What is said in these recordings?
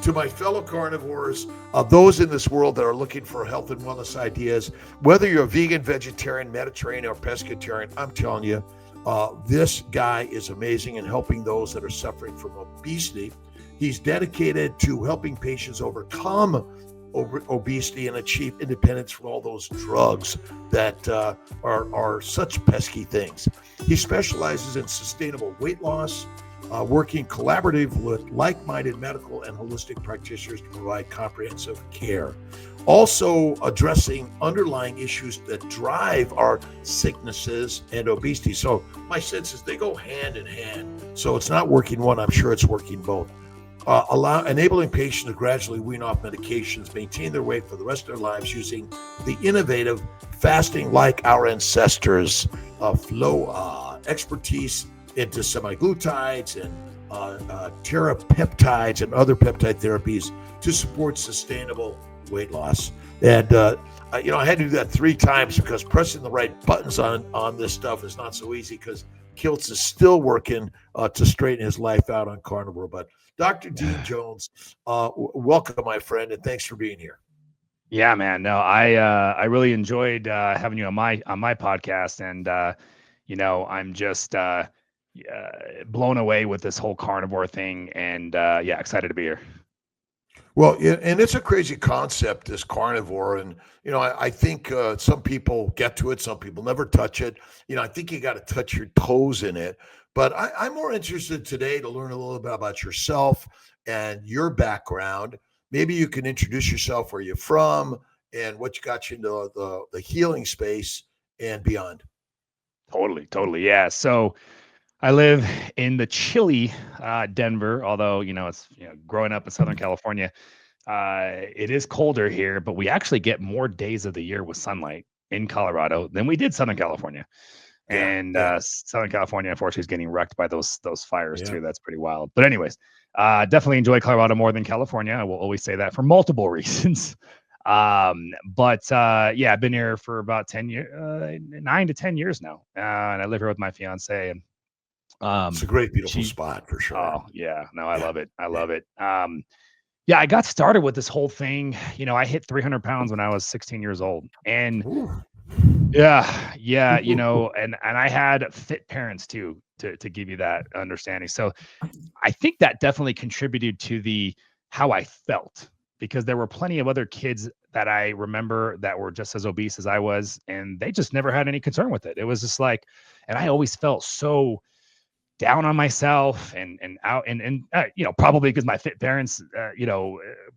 To my fellow carnivores, those in this world that are looking for health and wellness ideas, whether you're a vegan, vegetarian, Mediterranean, or pescatarian, I'm telling you, this guy is amazing in helping those that are suffering from obesity. He's dedicated to helping patients overcome obesity and achieve independence from all those drugs that are such pesky things. He specializes in sustainable weight loss, working collaborative with like-minded medical and holistic practitioners to provide comprehensive care. Also addressing underlying issues that drive our sicknesses and obesity. So my sense is they go hand in hand. So it's not working one, I'm sure it's working both. Enabling patients to gradually wean off medications, maintain their weight for the rest of their lives using the innovative fasting like our ancestors, FLOA, expertise into semaglutides and terapeptides and other peptide therapies to support sustainable weight loss. And, I had to do that 3 times because pressing the right buttons on this stuff is not so easy because Kiltz is still working to straighten his life out on Carnivore. But Dr. Dean Jones, welcome, my friend, and thanks for being here. Yeah, man. No, I really enjoyed having you on my podcast, and I'm just blown away with this whole carnivore thing, and excited to be here. Well, and it's a crazy concept, this carnivore. And, I think some people get to it. Some people never touch it. I think you got to touch your toes in it. But I'm more interested today to learn a little bit about yourself and your background. Maybe you can introduce yourself, where you're from, and what you got you into the healing space and beyond. Totally. Yeah. So I live in the chilly Denver, although, it's growing up in Southern California. It is colder here, but we actually get more days of the year with sunlight in Colorado than we did Southern California. And Southern California, unfortunately, is getting wrecked by those fires too. That's pretty wild. But anyways, definitely enjoy Colorado more than California. I will always say that for multiple reasons. I've been here for about 10 years, 9 to 10 years now. And I live here with my fiance, and it's a great, beautiful spot for sure. Oh yeah. No, I love it. I love it. I got started with this whole thing. I hit 300 pounds when I was 16 years old, and and I had fit parents too, to give you that understanding. So I think that definitely contributed to how I felt, because there were plenty of other kids that I remember that were just as obese as I was, and they just never had any concern with it. It was just like, and I always felt so down on myself and out and probably because my fit parents,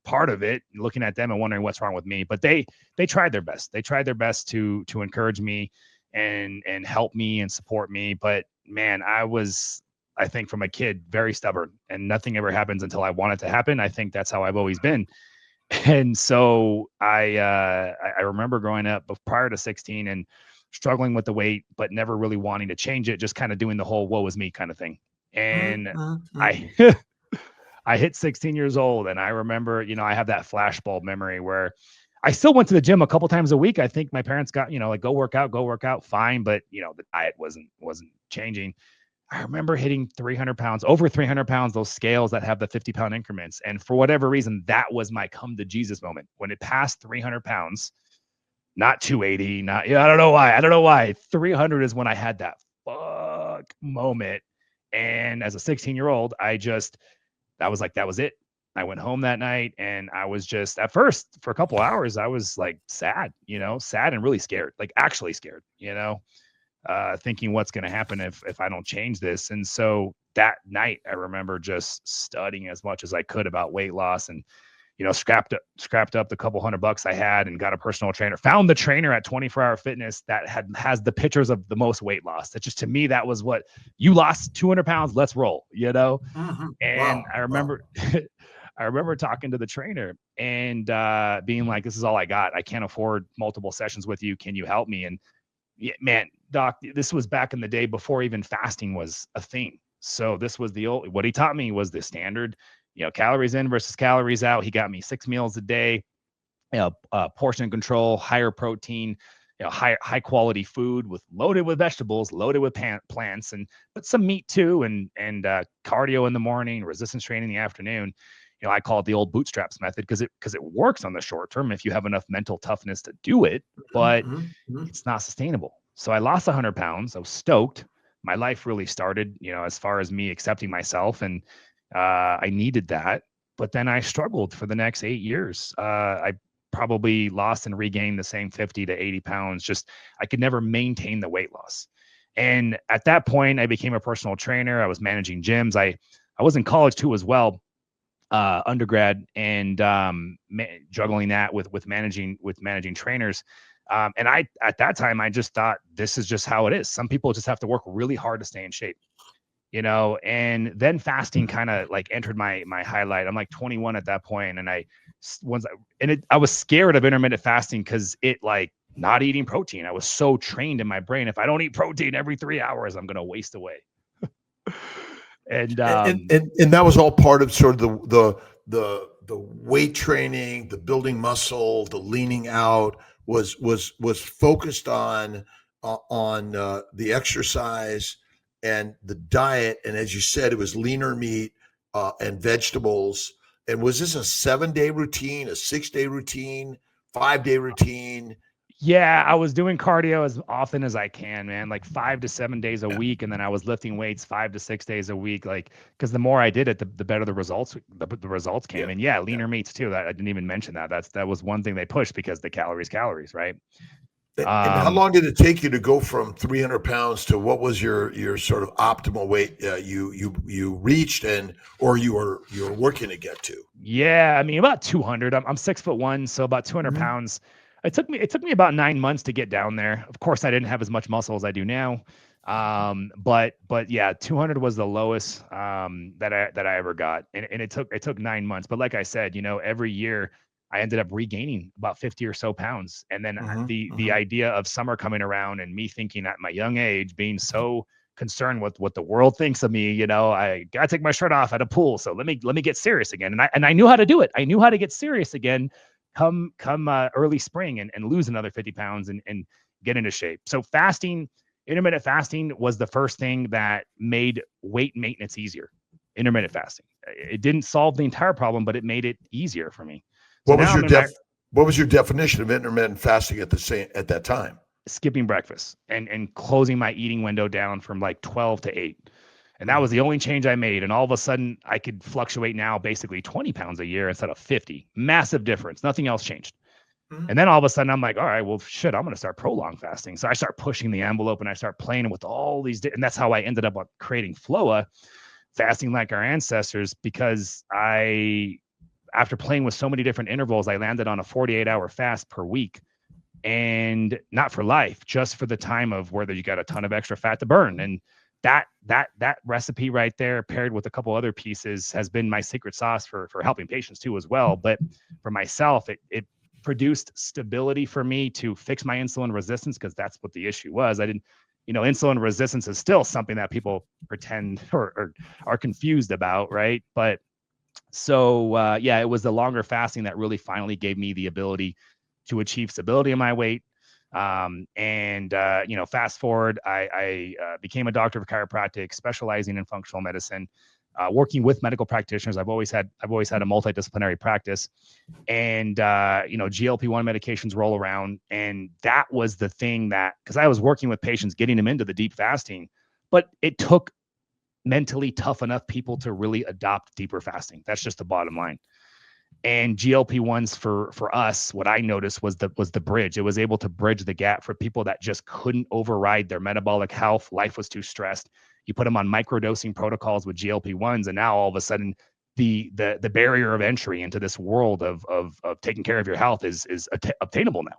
part of it, looking at them and wondering what's wrong with me, but they tried their best. They tried their best to encourage me and help me and support me. But man, I think from a kid, very stubborn, and nothing ever happens until I want it to happen. I think that's how I've always been. And so I remember growing up prior to 16 and struggling with the weight, but never really wanting to change it, just kind of doing the whole woe is me kind of thing. And I hit 16 years old, and I remember, I have that flashbulb memory where I still went to the gym a couple times a week. I think my parents got, like, go work out, fine. But, the diet wasn't changing. I remember hitting 300 pounds, over 300 pounds, those scales that have the 50-pound increments. And for whatever reason, that was my come to Jesus moment. When it passed 300 pounds, not 280, I don't know why. 300 is when I had that fuck moment. And as a 16-year-old, that was it. I went home that night, and I was just, at first, for a couple hours, I was like sad and really scared, like actually scared, thinking what's going to happen if I don't change this. And so that night, I remember just studying as much as I could about weight loss, and scrapped up the couple $100 I had and got a personal trainer. Found the trainer at 24 Hour Fitness that has the pictures of the most weight loss. That just, to me, that was what, you lost 200 pounds, let's roll, Mm-hmm. And wow. I remember, I remember talking to the trainer and being like, this is all I got. I can't afford multiple sessions with you. Can you help me? And yeah, man, doc, this was back in the day before even fasting was a thing. So this was what he taught me was the standard, calories in versus calories out. He got me 6 meals a day, portion control, higher protein, high quality food loaded with vegetables, loaded with plants, but some meat too, and cardio in the morning, resistance training in the afternoon. I call it the old bootstraps method because it works on the short term if you have enough mental toughness to do it, but it's not sustainable. So I lost 100 pounds. I was stoked. My life really started, as far as me accepting myself, and I needed that. But then I struggled for the next 8 years. I probably lost and regained the same 50 to 80 pounds. Just I could never maintain the weight loss. And at that point, I became a personal trainer. I was managing gyms. I was in college too as well, undergrad, and juggling that with managing trainers. And at that time, I just thought this is just how it is. Some people just have to work really hard to stay in shape. And then fasting kind of like entered my highlight. I'm like 21 at that point, and I was scared of intermittent fasting because it like not eating protein. I was so trained in my brain, if I don't eat protein every 3 hours, I'm gonna waste away. and that was all part of sort of the weight training, the building muscle, the leaning out was focused on the exercise and the diet. And as you said, it was leaner meat and vegetables. And was this a 7-day routine, a 6-day routine, 5-day routine? Yeah, I was doing cardio as often as I can, man, like 5 to 7 days a week. And then I was lifting weights 5 to 6 days a week. Like, because the more I did it, the better the results came. And leaner meats too. I didn't even mention that. That was one thing they pushed because the calories, right? And how long did it take you to go from 300 pounds to what was your sort of optimal weight you reached or you were working to get to? Yeah, I mean about 200. I'm 6'1", so about 200 pounds. It took me about 9 months to get down there. Of course, I didn't have as much muscle as I do now. But yeah, 200 was the lowest that I ever got, and it took 9 months. But like I said, every year I ended up regaining about 50 or so pounds. And then the idea of summer coming around and me thinking at my young age, being so concerned with what the world thinks of me, I gotta take my shirt off at a pool. So let me get serious again. And I knew how to do it. I knew how to get serious again come early spring and lose another 50 pounds and get into shape. So intermittent fasting was the first thing that made weight maintenance easier. Intermittent fasting. It didn't solve the entire problem, but it made it easier for me. So what was your definition of intermittent fasting at that time? Skipping breakfast and closing my eating window down from like 12 to 8. And that was the only change I made. And all of a sudden I could fluctuate now basically 20 pounds a year instead of 50. Massive difference. Nothing else changed. And then all of a sudden I'm like, all right, well, shit, I'm going to start prolonged fasting. So I start pushing the envelope and I start playing with all these. And that's how I ended up creating FLOA, fasting like our ancestors, because after playing with so many different intervals, I landed on a 48-hour fast per week. And not for life, just for the time of whether you got a ton of extra fat to burn. And that recipe right there, paired with a couple other pieces, has been my secret sauce for helping patients too as well. But for myself, it produced stability for me to fix my insulin resistance, because that's what the issue was. Insulin resistance is still something that people pretend or are confused about, right? But so it was the longer fasting that really finally gave me the ability to achieve stability in my weight. Fast forward, I became a doctor of chiropractic, specializing in functional medicine, working with medical practitioners. I've always had a multidisciplinary practice, and GLP-1 medications roll around. And that was the thing because I was working with patients, getting them into the deep fasting, but it took mentally tough enough people to really adopt deeper fasting. That's just the bottom line. And GLP-1s for us, what I noticed was the bridge. It was able to bridge the gap for people that just couldn't override their metabolic health. Life was too stressed. You put them on microdosing protocols with GLP-1s, and now all of a sudden the barrier of entry into this world of taking care of your health is obtainable now.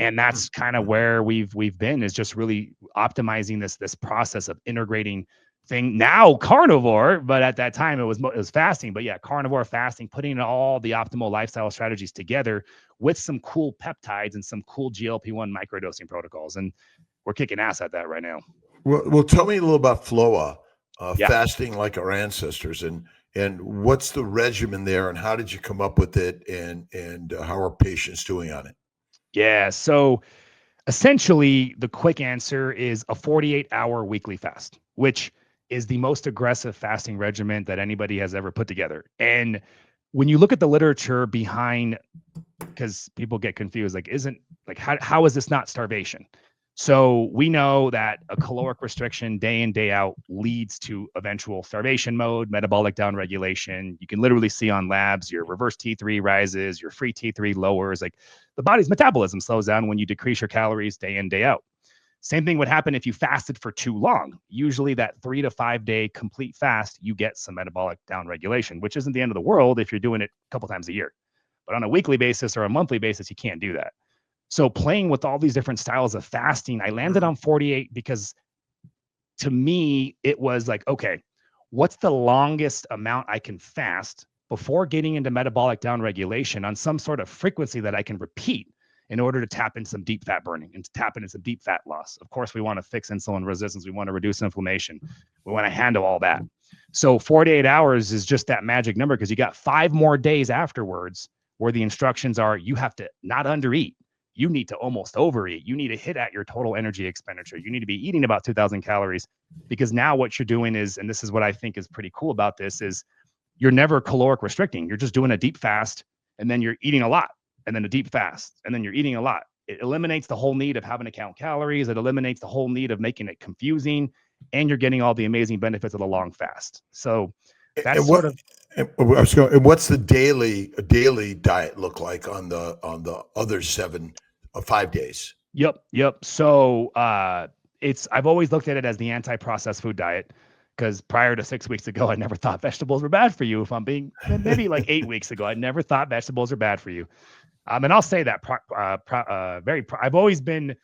And that's kind of where we've been, is just really optimizing this process of integrating thing, now carnivore, but at that time it was fasting. But yeah, carnivore fasting, putting all the optimal lifestyle strategies together with some cool peptides and some cool GLP-1 microdosing protocols, and we're kicking ass at that right now. Well, tell me a little about FLOA, fasting like our ancestors, and what's the regimen there, and how did you come up with it, and how are patients doing on it? Yeah, so essentially the quick answer is a 48-hour weekly fast, which is the most aggressive fasting regimen that anybody has ever put together. And when you look at the literature behind, because people get confused, like, how is this not starvation? So we know that a caloric restriction day in, day out leads to eventual starvation mode, metabolic downregulation. You can literally see on labs your reverse T3 rises, your free T3 lowers. Like, the body's metabolism slows down when you decrease your calories day in, day out. Same thing would happen if you fasted for too long. Usually that 3 to 5 day complete fast, you get some metabolic downregulation, which isn't the end of the world if you're doing it a couple times a year. But on a weekly basis or a monthly basis, you can't do that. So playing with all these different styles of fasting, I landed on 48 because to me, it was like, okay, what's the longest amount I can fast before getting into metabolic downregulation on some sort of frequency that I can repeat in order to tap into some deep fat burning and to tap into some deep fat loss. Of course, we want to fix insulin resistance. We want to reduce inflammation. We want to handle all that. So 48 hours is just that magic number because you got 5 more days afterwards where the instructions are you have to not undereat. You need to almost overeat. You need to hit at your total energy expenditure. You need to be eating about 2,000 calories because now what you're doing is, and this is what I think is pretty cool about this, is you're never caloric restricting. You're just doing a deep fast and then you're eating a lot and then a deep fast and then you're eating a lot. It eliminates the whole need of having to count calories. It eliminates the whole need of making it confusing, and you're getting all the amazing benefits of the long fast. So that's and what, and what's the daily diet look like on the other 5 days? Yep. So I've always looked at it as the anti-processed food diet because prior to 6 weeks ago, I never thought vegetables were bad for you. If I'm being maybe like 8 weeks ago, I never thought vegetables are bad for you. And I'll say that I've always been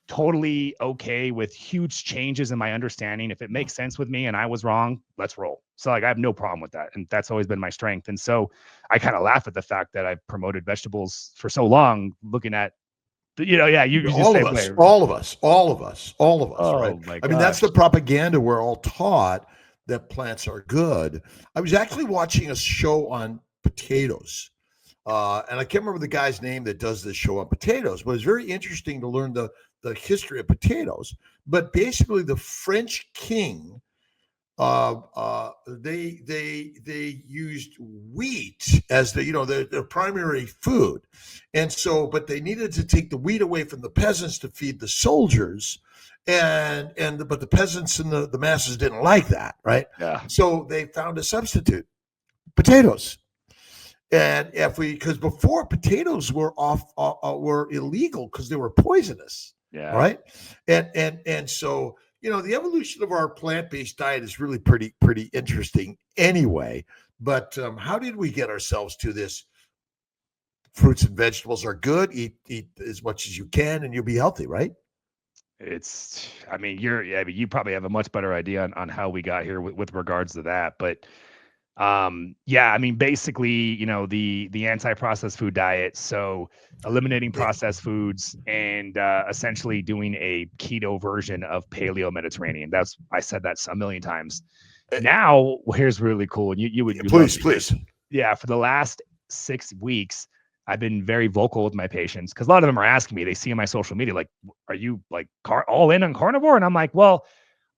totally okay with huge changes in my understanding. If it makes sense with me and I was wrong, let's roll. So like, I have no problem with that. And that's always been my strength. And so I kind of laugh at the fact that I've promoted vegetables for so long, looking at, you all of us, oh, right? My I mean, that's the propaganda we're all taught, that plants are good. I was actually watching a show on potatoes. And I can't remember the guy's name that does this show on potatoes, but it's very interesting to learn the history of potatoes. But basically, the French king, they used wheat as their primary food, and so, but they needed to take the wheat away from the peasants to feed the soldiers, but the peasants and the masses didn't like that, right? Yeah. So they found a substitute, potatoes. And because before, potatoes were were illegal because they were poisonous. Yeah. Right. And so, the evolution of our plant-based diet is really pretty interesting anyway. But how did we get ourselves to this? Fruits and vegetables are good. Eat as much as you can and you'll be healthy, right? You probably have a much better idea on how we got here with regards to that. But basically, the anti-processed food diet. So eliminating processed foods and essentially doing a keto version of Paleo Mediterranean. I said that a million times. Now, here's really cool. And you would please. Yeah. For the last 6 weeks, I've been very vocal with my patients because a lot of them are asking me, they see on my social media, like, are you like all in on carnivore? And I'm like, well,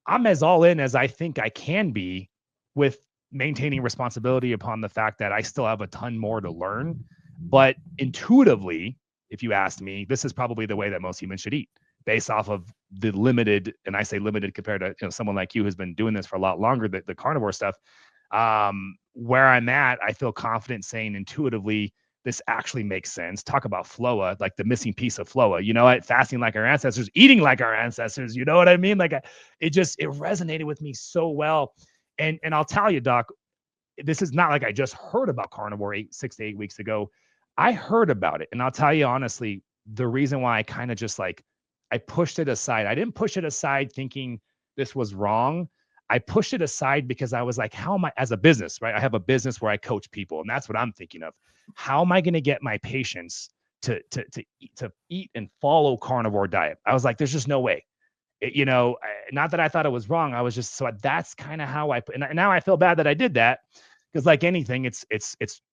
I'm as all in as I think I can be with maintaining responsibility upon the fact that I still have a ton more to learn. But intuitively, if you asked me, this is probably the way that most humans should eat based off of the limited, and I say limited compared to someone like you who's been doing this for a lot longer, the carnivore stuff. Where I'm at, I feel confident saying intuitively, this actually makes sense. Talk about FLOA, like the missing piece of FLOA, fasting like our ancestors, eating like our ancestors, you know what I mean? Like it resonated with me so well. And I'll tell you, Doc, this is not like I just heard about carnivore 6 to 8 weeks ago. I heard about it. And I'll tell you honestly, the reason why I kind of just I pushed it aside. I didn't push it aside thinking this was wrong. I pushed it aside because I was like, how am I, as a business, right? I have a business where I coach people, and that's what I'm thinking of. How am I going to get my patients to eat and follow carnivore diet? I was like, there's just no way. Not that I thought it was wrong. I was just, so that's kind of how and now I feel bad that I did that, because like anything, it's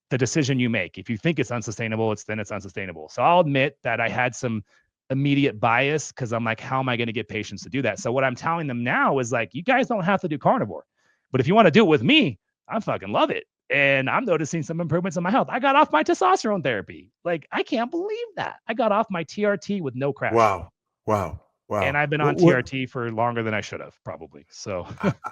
the decision you make. If you think it's unsustainable, then it's unsustainable. So I'll admit that I had some immediate bias because I'm like, how am I going to get patients to do that? So what I'm telling them now is like, you guys don't have to do carnivore, but if you want to do it with me, I fucking love it. and I'm noticing some improvements in my health. I got off my testosterone therapy. Like, I can't believe that. I got off my TRT with no crash. Wow. Wow. And Wow. I've been on What TRT for longer than I should have, probably. So,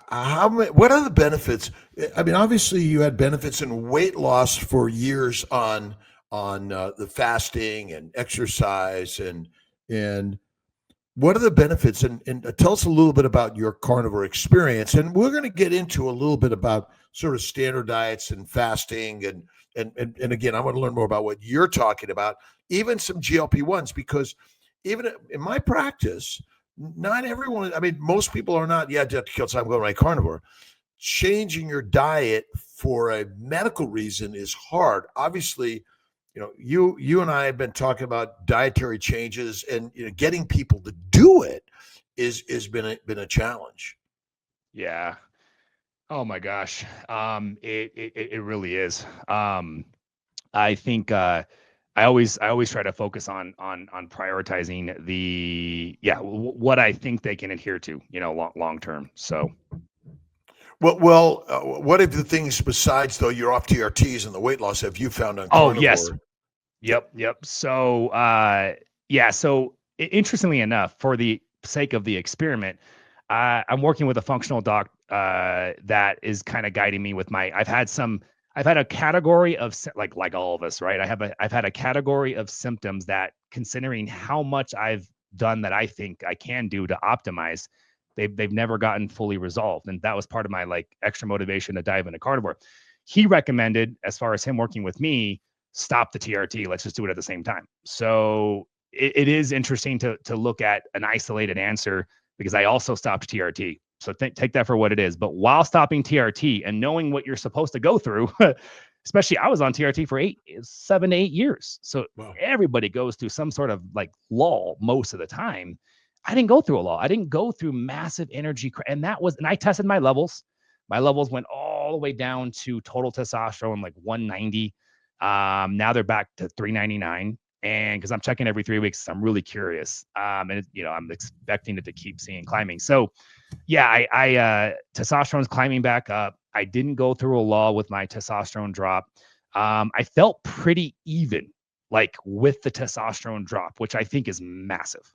how many, what are the benefits? I mean, obviously you had benefits in weight loss for years on the fasting and exercise and what are the benefits? And tell us a little bit about your carnivore experience. And we're going to get into a little bit about sort of standard diets and fasting. And again, I want to learn more about what you're talking about, even some GLP-1s, because even in my practice, not everyone, I mean, most people are not, yeah, Dr. Kiltz, I'm going to my carnivore. Changing your diet for a medical reason is hard. Obviously, you and I have been talking about dietary changes, and getting people to do it is been a challenge. yeah. Oh my gosh. It really is. I think I always try to focus on prioritizing what I think they can adhere to, long term. So What are the things besides, though, you're off TRTs and the weight loss, have you found on yes. carnivore? Yep. So interestingly enough, for the sake of the experiment, I'm working with a functional doc that is kind of guiding me with I've had a category of like all of us, right? I've had a category of symptoms that, considering how much I've done that I think I can do to optimize, they've never gotten fully resolved. And that was part of my like extra motivation to dive into carnivore. He recommended, as far as him working with me, stop the TRT. Let's just do it at the same time. So it is interesting to look at an isolated answer, because I also stopped TRT. So take that for what it is. But while stopping TRT and knowing what you're supposed to go through, especially I was on TRT for 7 to 8 years. So Wow. everybody goes through some sort of like lull most of the time. I didn't go through a lull. I didn't go through massive energy. And I tested my levels. My levels went all the way down to total testosterone, like 190. Now they're back to 399. And because I'm checking every 3 weeks, I'm really curious. I'm expecting it to keep climbing. So yeah, I testosterone's climbing back up. I didn't go through a lull with my testosterone drop. I felt pretty even, like with the testosterone drop, which I think is massive.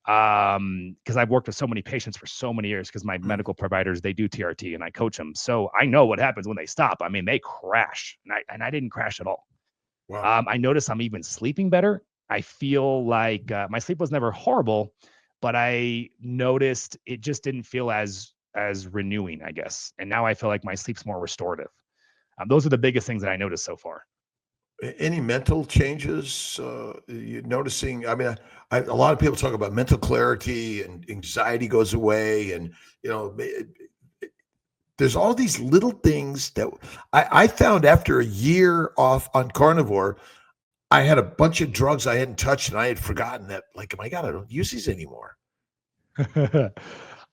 Because I've worked with so many patients for so many years, because my medical providers, they do TRT and I coach them. So I know what happens when they stop. I mean, they crash, and I didn't crash at all. Wow. I notice I'm even sleeping better. I feel like my sleep was never horrible, but I noticed it just didn't feel as renewing, I guess. And now I feel like my sleep's more restorative. Those are the biggest things that I noticed so far. Any mental changes you're noticing? I mean, a lot of people talk about mental clarity and anxiety goes away, and there's all these little things that I found after a year off on carnivore. I had a bunch of drugs I hadn't touched, and I had forgotten that. Like, oh my God, I don't use these anymore.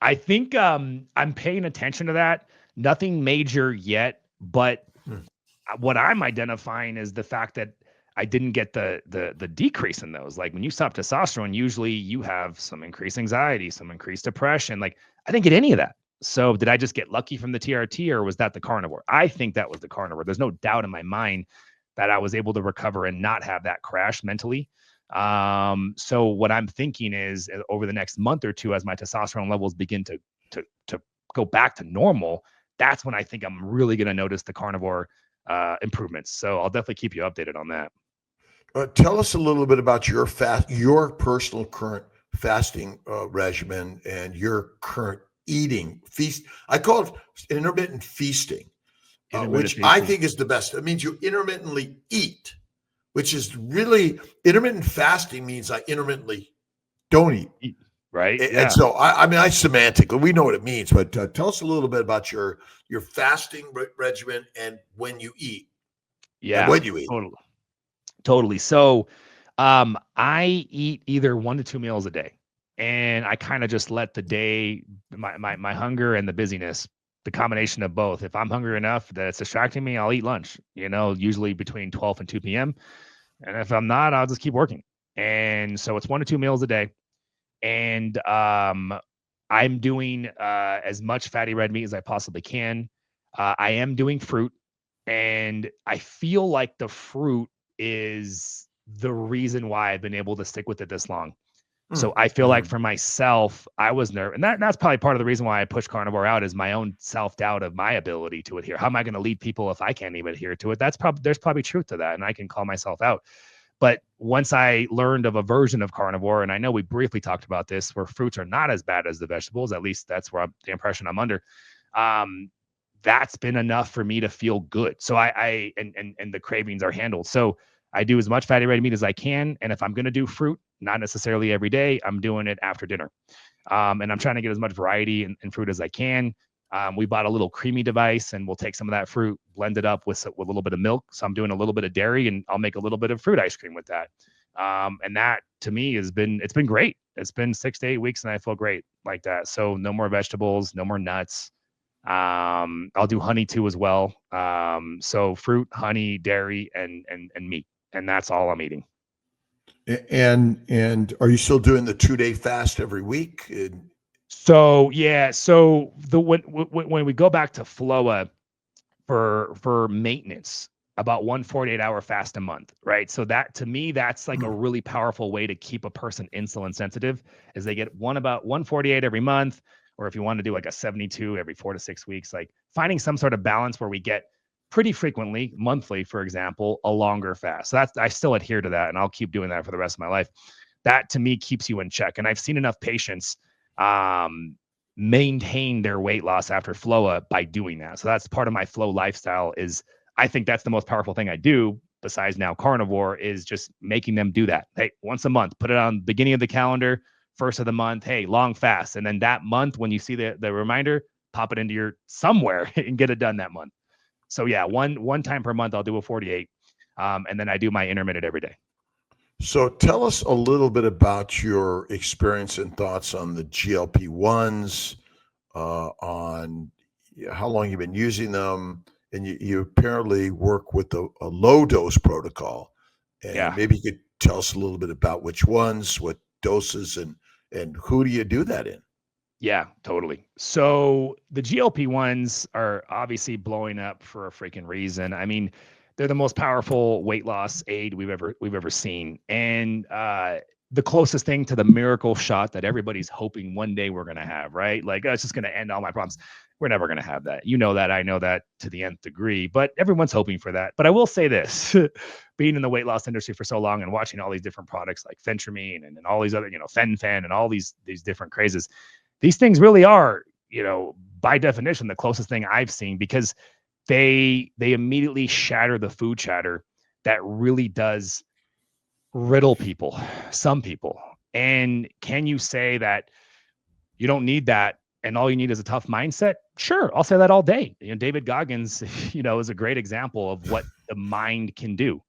I think I'm paying attention to that. Nothing major yet, but what I'm identifying is the fact that I didn't get the decrease in those. Like, when you stop testosterone, usually you have some increased anxiety, some increased depression. Like, I didn't get any of that. So did I just get lucky from the TRT, or was that the carnivore? I think that was the carnivore. There's no doubt in my mind that I was able to recover and not have that crash mentally. So what I'm thinking is, over the next month or two, as my testosterone levels begin to go back to normal, that's when I think I'm really going to notice the carnivore improvements. So I'll definitely keep you updated on that. Tell us a little bit about your personal current fasting regimen and your current eating feast. I call it intermittent feasting, Intermittent which I feasting. think is the best. It means you intermittently eat, which is really intermittent fasting means I intermittently don't eat. Right. And Yeah. so, I mean, semantically, we know what it means, but tell us a little bit about your fasting regimen and when you eat. And Yeah. when you eat. Totally. So I eat either 1 to 2 meals a day, and I kind of just let the day, my hunger and the busyness, the combination of both. If I'm hungry enough that it's distracting me, I'll eat lunch, usually between 12 and 2 p.m. And if I'm not, I'll just keep working. And so it's 1 to 2 meals a day. And I'm doing as much fatty red meat as I possibly can. I am doing fruit. And I feel like the fruit is the reason why I've been able to stick with it this long. So I feel like for myself, I was nervous. And that's probably part of the reason why I pushed carnivore out, is my own self-doubt of my ability to adhere. How am I going to lead people if I can't even adhere to it? There's probably truth to that. And I can call myself out. But once I learned of a version of carnivore, and I know we briefly talked about this, where fruits are not as bad as the vegetables, at least that's where the impression I'm under. That's been enough for me to feel good. So and the cravings are handled. So I do as much fatty red meat as I can. And if I'm going to do fruit, not necessarily every day, I'm doing it after dinner. And I'm trying to get as much variety in fruit as I can. We bought a little creamy device, and we'll take some of that fruit, blend it up with a little bit of milk. So I'm doing a little bit of dairy, and I'll make a little bit of fruit ice cream with that. And that to me it's been great. It's been 6 to 8 weeks, and I feel great like that. So no more vegetables, no more nuts. I'll do honey too as well. So fruit, honey, dairy, and meat, and that's all I'm eating. And are you still doing the 2-day fast every week? So yeah, so when we go back to FLOA for maintenance, about 1 48-hour fast a month, right? So that to me, that's like a really powerful way to keep a person insulin sensitive, is they get about 148 every month, or if you want to do like a 72 every 4 to 6 weeks, like finding some sort of balance where we get pretty frequently, monthly, for example, a longer fast. So I still adhere to that, and I'll keep doing that for the rest of my life. That to me keeps you in check. And I've seen enough patients maintain their weight loss after FLOA by doing that. So that's part of my flow lifestyle. Is I think that's the most powerful thing I do, besides now carnivore, is just making them do that. Hey, once a month, put it on the beginning of the calendar, first of the month, hey, long fast. And then that month, when you see the reminder, pop it into your somewhere and get it done that month. So yeah, one time per month, I'll do a 48. And then I do my intermittent every day. So tell us a little bit about your experience and thoughts on the GLP-1s, on how long you've been using them, and you apparently work with a low dose protocol. And Yeah. maybe you could tell us a little bit about which ones, what doses, and who do you do that in? Yeah, totally. So the GLP-1s are obviously blowing up for a freaking reason. I mean, they're the most powerful weight loss aid we've ever seen. And the closest thing to the miracle shot that everybody's hoping one day we're going to have, right? Like, oh, it's just going to end all my problems. We're never going to have that. You know that. I know that to the nth degree, but everyone's hoping for that. But I will say this, being in the weight loss industry for so long and watching all these different products like phentermine and all these other, fen and all these different crazes, these things really are, by definition, the closest thing I've seen, because they immediately shatter the food chatter that really does riddle people, some people. And can you say that you don't need that and all you need is a tough mindset? Sure, I'll say that all day. David Goggins, is a great example of what the mind can do.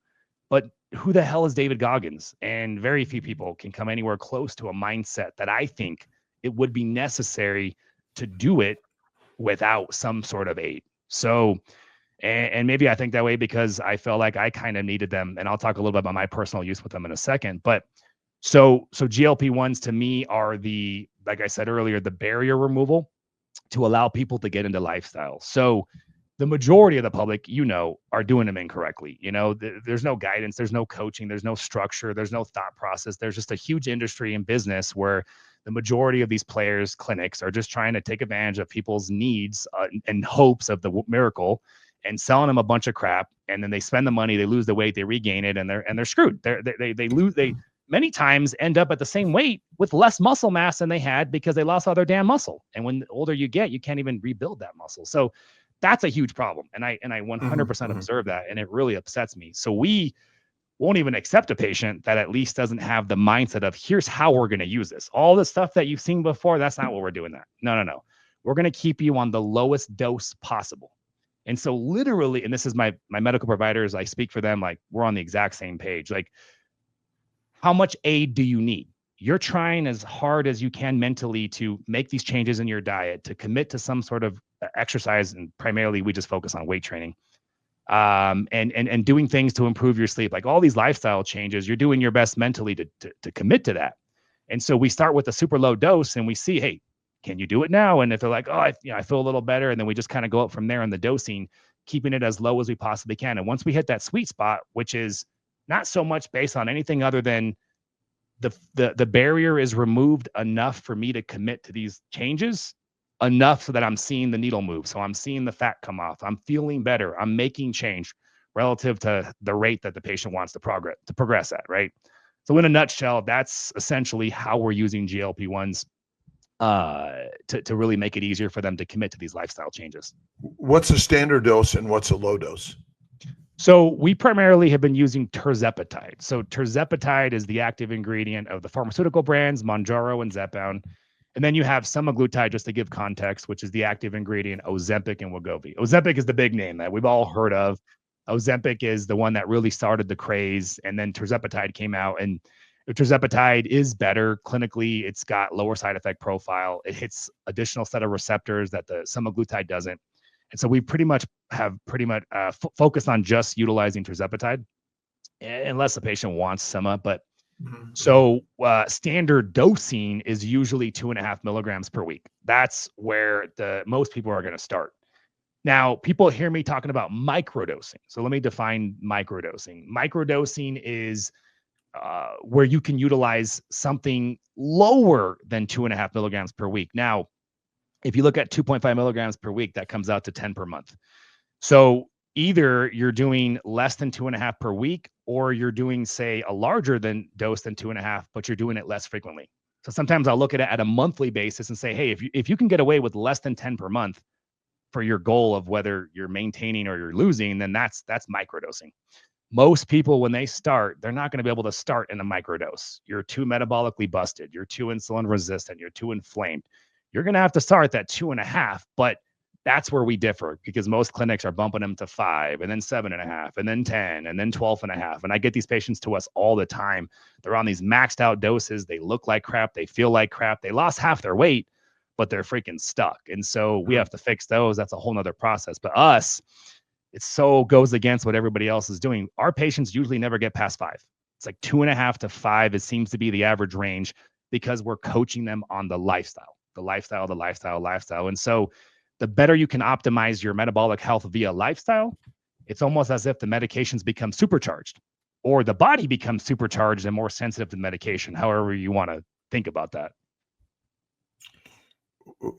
But who the hell is David Goggins? And very few people can come anywhere close to a mindset that I think it would be necessary to do it without some sort of aid. So, and maybe I think that way because I felt like I kind of needed them. And I'll talk a little bit about my personal use with them in a second. But so GLP-1s to me are like I said earlier, the barrier removal to allow people to get into lifestyle. So the majority of the public, are doing them incorrectly. There's no guidance, there's no coaching, there's no structure, there's no thought process. There's just a huge industry and business where the majority of these players, clinics, are just trying to take advantage of people's needs and hopes of the miracle, and selling them a bunch of crap. And then they spend the money, they lose the weight, they regain it, and they're screwed. They many times end up at the same weight with less muscle mass than they had because they lost all their damn muscle. And when the older you get, you can't even rebuild that muscle. So that's a huge problem. And I 100% observe that. And it really upsets me. So we won't even accept a patient that at least doesn't have the mindset of, here's how we're going to use this. All the stuff that you've seen before, that's not what we're doing that. No. We're going to keep you on the lowest dose possible. And so literally, and this is my medical providers, I speak for them, like we're on the exact same page. Like, how much aid do you need? You're trying as hard as you can mentally to make these changes in your diet, to commit to some sort of exercise. And primarily we just focus on weight training, and doing things to improve your sleep, like all these lifestyle changes. You're doing your best mentally to commit to that. And so we start with a super low dose and we see, hey, can you do it now? And if they're like, oh, I feel a little better. And then we just kind of go up from there in the dosing. keeping it as low as we possibly can. And once we hit that sweet spot, which is not so much based on anything other than the barrier is removed enough for me to commit to these changes, enough so that I'm seeing the needle move. So I'm seeing the fat come off. I'm feeling better. I'm making change relative to the rate that the patient wants to progress at, right? So in a nutshell, that's essentially how we're using GLP-1s to really make it easier for them to commit to these lifestyle changes. What's a standard dose and what's a low dose? So we primarily have been using tirzepatide. So tirzepatide is the active ingredient of the pharmaceutical brands, Mounjaro and Zepbound. And then you have semaglutide, just to give context, which is the active ingredient, Ozempic and Wegovy. Ozempic is the big name that we've all heard of. Ozempic is the one that really started the craze. And then tirzepatide came out, and tirzepatide is better clinically. It's got lower side effect profile. It hits additional set of receptors that the semaglutide doesn't. And so we pretty much focused on just utilizing tirzepatide, unless the patient wants sema. But so standard dosing is usually 2.5 milligrams per week. That's where most people are going to start. Now, people hear me talking about microdosing. So let me define microdosing. Microdosing is where you can utilize something lower than 2.5 milligrams per week. Now, if you look at 2.5 milligrams per week, that comes out to 10 per month. So either you're doing less than 2.5 per week, or you're doing, say, a larger than dose than 2.5, but you're doing it less frequently. So sometimes I'll look at it at a monthly basis and say, hey, if you can get away with less than 10 per month for your goal of whether you're maintaining or you're losing, then that's microdosing. Most people, when they start, they're not going to be able to start in a microdose. You're too metabolically busted. You're too insulin resistant. You're too inflamed. You're going to have to start at 2.5, but that's where we differ, because most clinics are bumping them to 5 and then 7.5 and then 10 and then 12.5. And I get these patients to us all the time. They're on these maxed out doses. They look like crap. They feel like crap. They lost half their weight, but they're freaking stuck. And so we have to fix those. That's a whole nother process. But us, it so goes against what everybody else is doing. Our patients usually never get past 5. It's like 2.5 to 5. It seems to be the average range, because we're coaching them on the lifestyle. And so the better you can optimize your metabolic health via lifestyle, it's almost as if the medications become supercharged, or the body becomes supercharged and more sensitive to medication, however you want to think about that.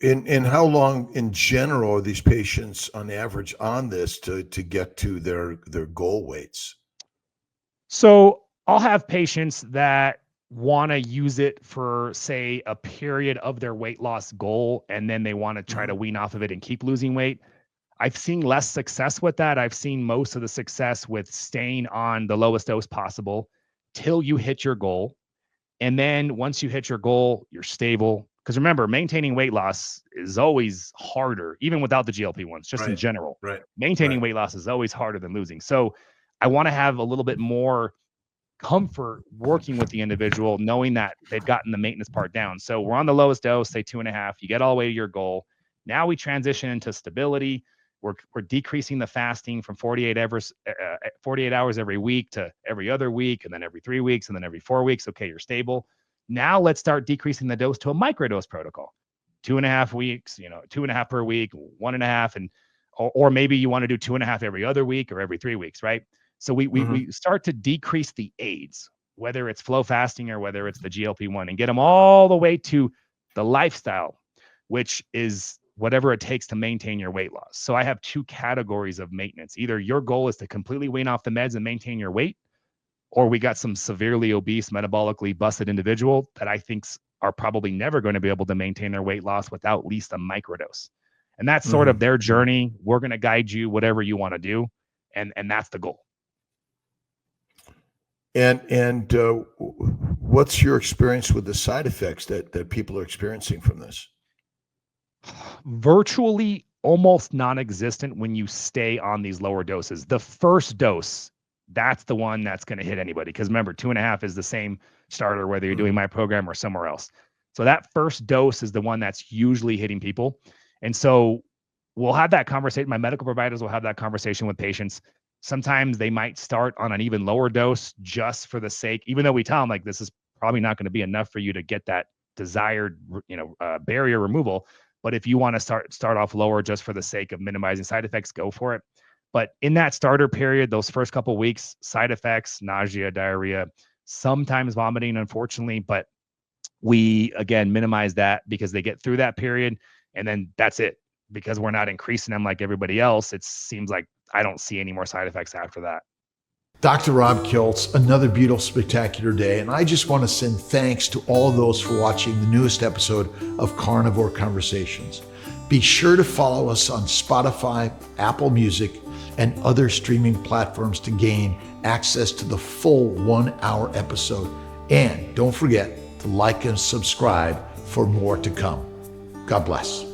In how long in general are these patients on average on this to get to their goal weights? So I'll have patients that want to use it for, say, a period of their weight loss goal, and then they want to try to wean off of it and keep losing weight. I've seen less success with that. I've seen most of the success with staying on the lowest dose possible till you hit your goal. And then once you hit your goal, you're stable. Because remember, maintaining weight loss is always harder, even without the GLP-1s, just in general. Right. Maintaining weight loss is always harder than losing. So I want to have a little bit more comfort working with the individual, knowing that they've gotten the maintenance part down. So we're on the lowest dose, say 2.5, you get all the way to your goal. Now we transition into stability. We're decreasing the fasting from 48 hours every week to every other week, and then every 3 weeks, and then every 4 weeks. Okay, you're stable. Now let's start decreasing the dose to a microdose protocol. 2.5 weeks, 2.5 per week, 1.5, and or maybe you want to do 2.5 every other week or every 3 weeks, right? So we start to decrease the aids, whether it's flow fasting or whether it's the GLP-1, and get them all the way to the lifestyle, which is whatever it takes to maintain your weight loss. So I have 2 categories of maintenance. Either your goal is to completely wean off the meds and maintain your weight, or we got some severely obese, metabolically busted individual that I think are probably never going to be able to maintain their weight loss without at least a microdose. And that's sort of their journey. We're going to guide you whatever you want to do. And that's the goal. And what's your experience with the side effects that people are experiencing from this? Virtually almost non-existent when you stay on these lower doses. The first dose, that's the one that's going to hit anybody. Because remember, 2.5 is the same starter, whether you're doing my program or somewhere else. So that first dose is the one that's usually hitting people. And so we'll have that conversation. My medical providers will have that conversation with patients. Sometimes they might start on an even lower dose just for the sake, even though we tell them like, this is probably not going to be enough for you to get that desired, barrier removal. But if you want to start off lower just for the sake of minimizing side effects, go for it. But in that starter period, those first couple of weeks, side effects, nausea, diarrhea, sometimes vomiting, unfortunately, but we again minimize that because they get through that period and then that's it. Because we're not increasing them like everybody else, it seems like I don't see any more side effects after that. Dr. Rob Kiltz, another beautiful, spectacular day. And I just want to send thanks to all of those for watching the newest episode of Carnivore Conversations. Be sure to follow us on Spotify, Apple Music, and other streaming platforms to gain access to the full 1-hour episode. And don't forget to like and subscribe for more to come. God bless.